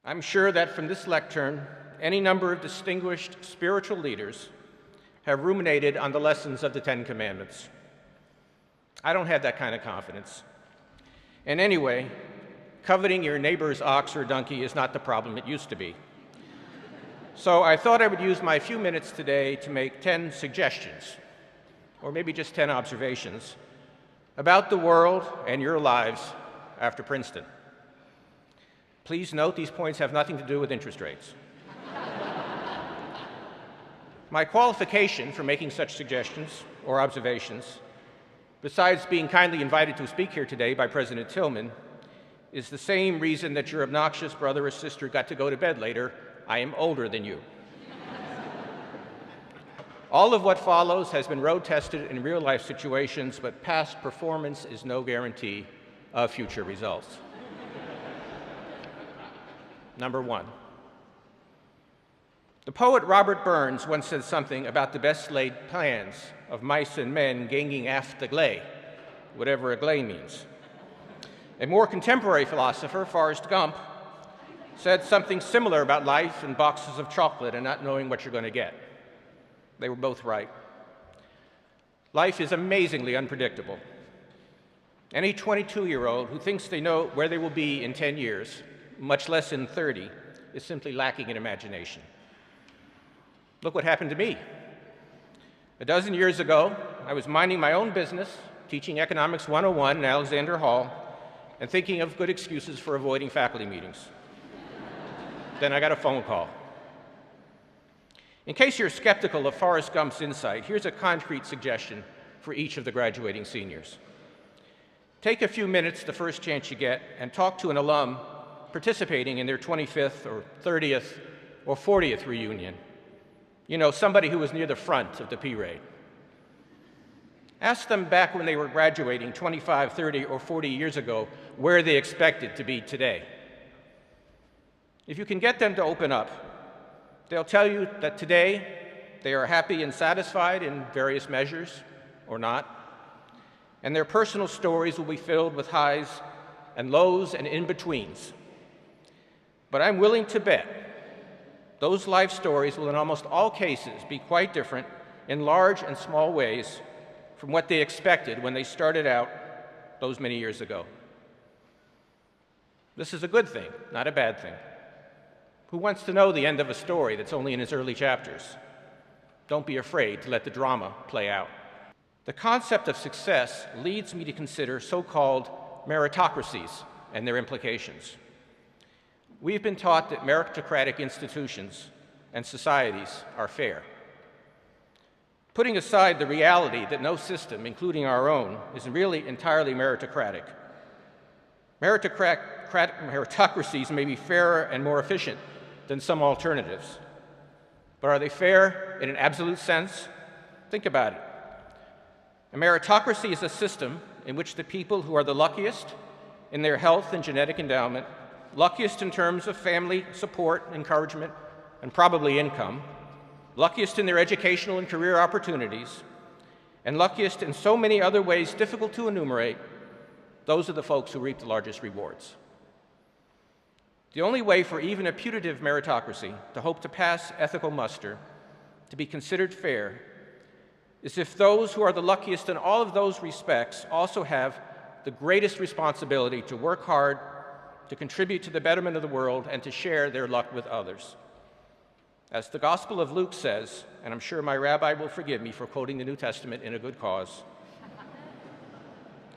I'm sure that from this lectern, any number of distinguished spiritual leaders have ruminated on the lessons of the Ten Commandments. I don't have that kind of confidence. And anyway, coveting your neighbor's ox or donkey is not the problem it used to be. So I thought I would use my few minutes today to make 10 suggestions, or maybe just 10 observations, about the world and your lives after Princeton. Please note these points have nothing to do with interest rates. My qualification for making such suggestions or observations, besides being kindly invited to speak here today by President Tillman, is the same reason that your obnoxious brother or sister got to go to bed later. I am older than you. All of what follows has been road-tested in real-life situations, but past performance is no guarantee of future results. Number one. The poet Robert Burns once said something about the best laid plans of mice and men ganging aft the gley, whatever a gley means. A more contemporary philosopher, Forrest Gump, said something similar about life and boxes of chocolate and not knowing what you're going to get. They were both right. Life is amazingly unpredictable. Any 22-year-old who thinks they know where they will be in 10 years, much less in 30, is simply lacking in imagination. Look what happened to me. A dozen years ago, I was minding my own business, teaching Economics 101 in Alexander Hall, and thinking of good excuses for avoiding faculty meetings. Then I got a phone call. In case you're skeptical of Forrest Gump's insight, here's a concrete suggestion for each of the graduating seniors. Take a few minutes the first chance you get and talk to an alum participating in their 25th or 30th or 40th reunion. You know, somebody who was near the front of the parade. Ask them back when they were graduating 25, 30, or 40 years ago where they expected to be today. If you can get them to open up, they'll tell you that today they are happy and satisfied in various measures, or not, and their personal stories will be filled with highs and lows and in-betweens. But I'm willing to bet those life stories will in almost all cases be quite different in large and small ways from what they expected when they started out those many years ago. This is a good thing, not a bad thing. Who wants to know the end of a story that's only in its early chapters? Don't be afraid to let the drama play out. The concept of success leads me to consider so-called meritocracies and their implications. We've been taught that meritocratic institutions and societies are fair. Putting aside the reality that no system, including our own, is really entirely meritocratic. Meritocracies may be fairer and more efficient than some alternatives. But are they fair in an absolute sense? Think about it. A meritocracy is a system in which the people who are the luckiest in their health and genetic endowment, luckiest in terms of family support, encouragement, and probably income, luckiest in their educational and career opportunities, and luckiest in so many other ways difficult to enumerate, those are the folks who reap the largest rewards. The only way for even a putative meritocracy to hope to pass ethical muster, to be considered fair, is if those who are the luckiest in all of those respects also have the greatest responsibility to work hard, to contribute to the betterment of the world, and to share their luck with others. As the Gospel of Luke says, and I'm sure my rabbi will forgive me for quoting the New Testament in a good cause,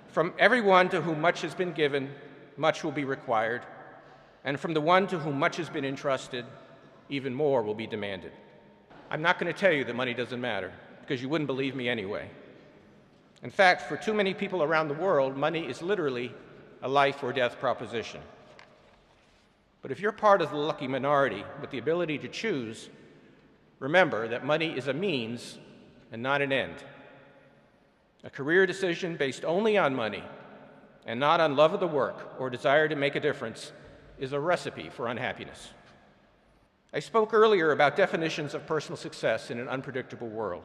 from everyone to whom much has been given, much will be required, and from the one to whom much has been entrusted, even more will be demanded. I'm not going to tell you that money doesn't matter, because you wouldn't believe me anyway. In fact, for too many people around the world, money is literally a life or death proposition. But if you're part of the lucky minority with the ability to choose, remember that money is a means and not an end. A career decision based only on money and not on love of the work or desire to make a difference is a recipe for unhappiness. I spoke earlier about definitions of personal success in an unpredictable world.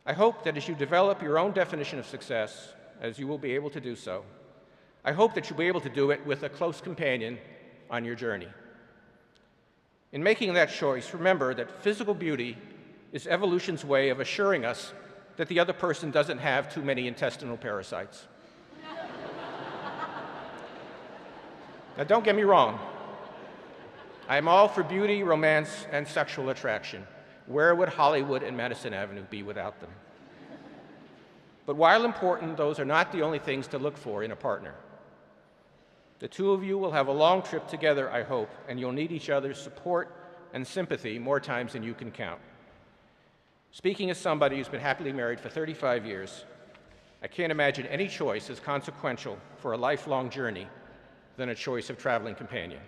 I hope that as you develop your own definition of success, as you will be able to do so, I hope that you'll be able to do it with a close companion on your journey. In making that choice, remember that physical beauty is evolution's way of assuring us that the other person doesn't have too many intestinal parasites. Now, don't get me wrong. I am all for beauty, romance, and sexual attraction. Where would Hollywood and Madison Avenue be without them? But while important, those are not the only things to look for in a partner. The two of you will have a long trip together, I hope, and you'll need each other's support and sympathy more times than you can count. Speaking as somebody who's been happily married for 35 years, I can't imagine any choice as consequential for a lifelong journey than a choice of traveling companion.